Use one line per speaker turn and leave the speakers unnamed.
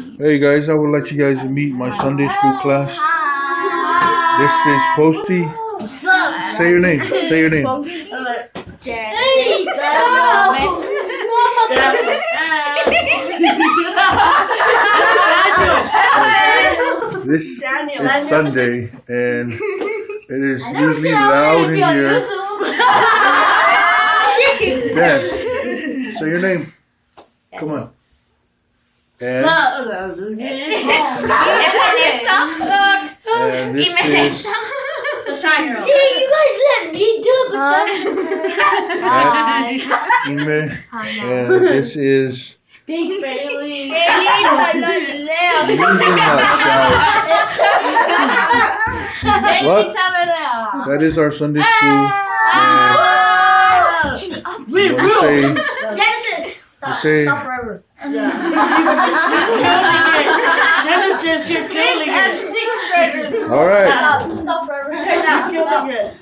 Hey guys, I would like you guys to meet my Sunday school class. This is Posty. Say your name. Say your name. This is Sunday, and it is usually loud in here. Dad, say your name. Come on. And this is
the shy girl.
See, you guys let me do it,
that's Ime, and this is
Bailey.
What? That is our Sunday school. And you want to say,
Genesis.
say,
Stop forever.
Genesis, you're killing it.
all right.
Stop forever.
You're killing it.